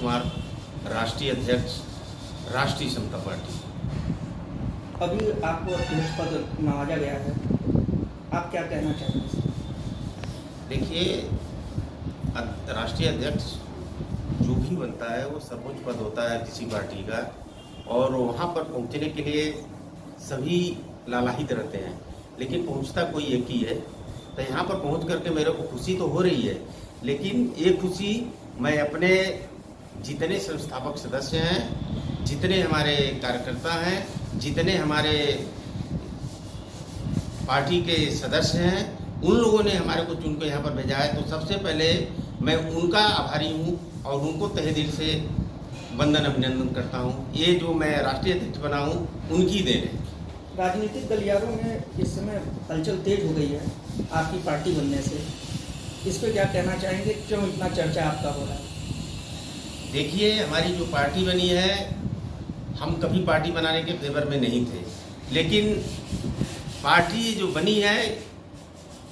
कुमार, राष्ट्रीय अध्यक्ष, राष्ट्रीय समता पार्टी। अभी आपको अध्यक्ष पद नवाजा गया है, आप क्या कहना चाहेंगे? देखिए, राष्ट्रीय अध्यक्ष जो भी बनता है वो सर्वोच्च पद होता है किसी पार्टी का, और वहाँ पर पहुँचने के लिए सभी लालायित रहते हैं, लेकिन पहुँचता कोई एक ही है। तो यहाँ पर पहुँच करके मेरे को खुशी तो हो रही है, लेकिन ये खुशी मैं अपने जितने संस्थापक सदस्य हैं, जितने हमारे कार्यकर्ता हैं, जितने हमारे पार्टी के सदस्य हैं, उन लोगों ने हमारे को चुन कर यहाँ पर भेजा है। तो सबसे पहले मैं उनका आभारी हूँ और उनको तहे दिल से वंदन अभिनंदन करता हूँ। ये जो मैं राष्ट्रीय अध्यक्ष बना हूँ उनकी देन है। राजनीतिक गलियारों में इस समय हलचल तेज हो गई है आपकी पार्टी बनने से, इस पर क्या कहना चाहेंगे? क्यों इतना चर्चा आपका हो रहा है? देखिए, हमारी जो पार्टी बनी है, हम कभी पार्टी बनाने के फेवर में नहीं थे, लेकिन पार्टी जो बनी है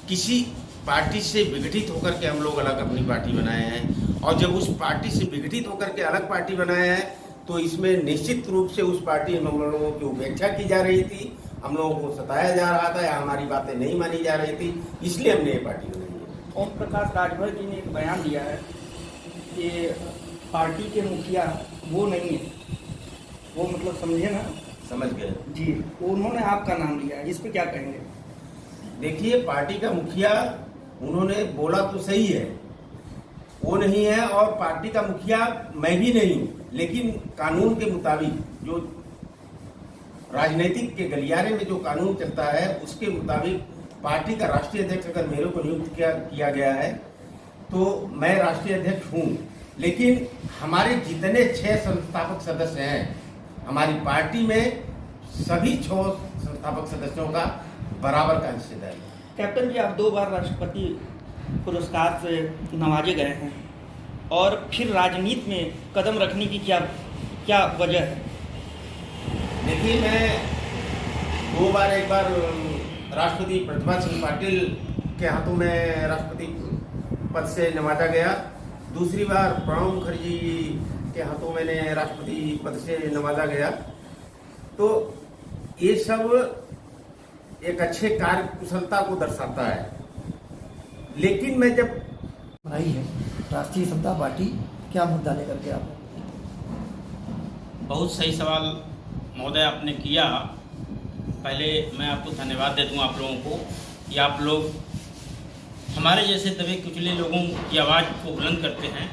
किसी पार्टी से विघटित होकर के हम लोग अलग अपनी पार्टी बनाए हैं, और जब उस पार्टी से विघटित होकर के अलग पार्टी बनाए हैं तो इसमें निश्चित रूप से उस पार्टी में हम लोगों की उपेक्षा की जा रही थी, हम लोगों को सताया जा रहा था या हमारी बातें नहीं मानी जा रही थी, इसलिए हमने ये पार्टी बनाई है। ओम प्रकाश राजभर जी ने एक बयान दिया है कि पार्टी के मुखिया वो नहीं है, वो मतलब समझे ना? समझ गए जी, उन्होंने आपका नाम लिया है, इस पर क्या कहेंगे? देखिए, पार्टी का मुखिया उन्होंने बोला तो सही है, वो नहीं है, और पार्टी का मुखिया मैं भी नहीं हूँ, लेकिन कानून के मुताबिक जो राजनीतिक के गलियारे में जो कानून चलता है उसके मुताबिक पार्टी का राष्ट्रीय अध्यक्ष अगर मेरे को नियुक्त किया गया है तो मैं राष्ट्रीय अध्यक्ष हूँ, लेकिन हमारे जितने 6 संस्थापक सदस्य हैं हमारी पार्टी में, सभी 6 संस्थापक सदस्यों का बराबर का हिस्सेदारी है। कैप्टन जी, आप 2 बार राष्ट्रपति पुरस्कार से नवाजे गए हैं और फिर राजनीति में कदम रखने की क्या वजह है? देखिए, मैं 2 बार, एक बार राष्ट्रपति प्रतिभा सिंह पाटिल के हाथों में राष्ट्रपति पद से नवाजा गया, दूसरी बार प्रणब मुखर्जी के हाथों मैंने राष्ट्रपति पद से नवाजा गया। तो ये सब एक अच्छे कार्य कुशलता को दर्शाता है, लेकिन मैं जब बनाई है राष्ट्रीय समता पार्टी, क्या मुद्दा लेकर के आप? बहुत सही सवाल महोदय आपने किया। पहले मैं आपको धन्यवाद दे दूं आप लोगों को कि आप लोग हमारे जैसे दबे कुचले लोगों की आवाज़ को बुलंद करते हैं।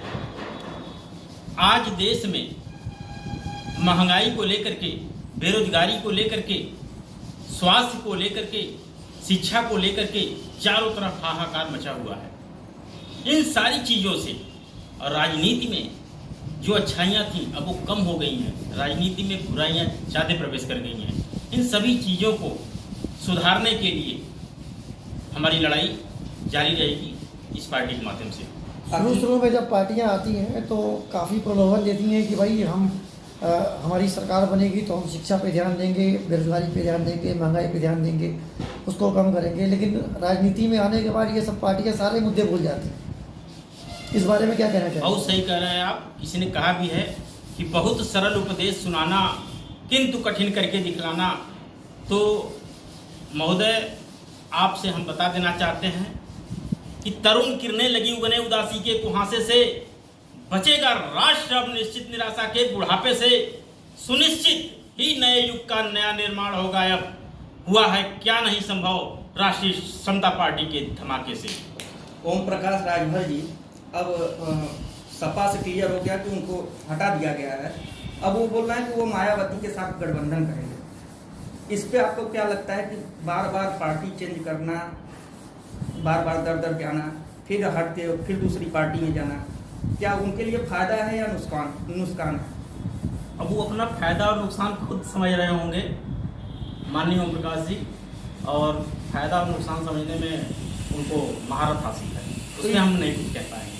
आज देश में महंगाई को लेकर के, बेरोजगारी को लेकर के, स्वास्थ्य को लेकर के, शिक्षा को लेकर के चारों तरफ हाहाकार मचा हुआ है। इन सारी चीज़ों से और राजनीति में जो अच्छाइयाँ थीं अब वो कम हो गई हैं, राजनीति में बुराइयाँ ज़्यादा प्रवेश कर गई हैं। इन सभी चीज़ों को सुधारने के लिए हमारी लड़ाई जारी रहेगी इस पार्टी के माध्यम से। शुरू में जब पार्टियां आती हैं तो काफ़ी प्रलोभन देती हैं कि भाई हमारी सरकार बनेगी तो हम शिक्षा पे ध्यान देंगे, बेरोजगारी पे ध्यान देंगे, महंगाई पे ध्यान देंगे, उसको कम करेंगे, लेकिन राजनीति में आने के बाद ये सब पार्टियां सारे मुद्दे भूल जाती हैं। इस बारे में क्या कहना चाहिए? बहुत सही कह रहे हैं आप। किसी ने कहा भी है कि बहुत सरल उपदेश सुनाना किंतु कठिन करके दिखलाना। तो महोदय, आपसे हम बता देना चाहते हैं कि तरुण किरणें लगी उगने उदासी के कुहासे से, बचेगा राष्ट्र अब निश्चित निराशा के बुढ़ापे से, सुनिश्चित ही नए युग का नया निर्माण होगा। अब हुआ है क्या नहीं संभव राष्ट्रीय समता पार्टी के धमाके से। ओम प्रकाश राजभर जी, अब सपा से क्लियर हो गया कि उनको हटा दिया गया है, अब वो बोल रहे हैं कि वो मायावती के साथ गठबंधन करेंगे। इस पे आपको क्या लगता है कि बार बार पार्टी चेंज करना, बार बार दर दर जाना, फिर हट के फिर दूसरी पार्टी में जाना, क्या उनके लिए फायदा है या नुकसान है? अब वो अपना फायदा और नुकसान खुद समझ रहे होंगे माननीय ओम प्रकाश जी, और फायदा और नुकसान समझने में उनको महारत हासिल है, उसमें हम नहीं कुछ कह पाएंगे।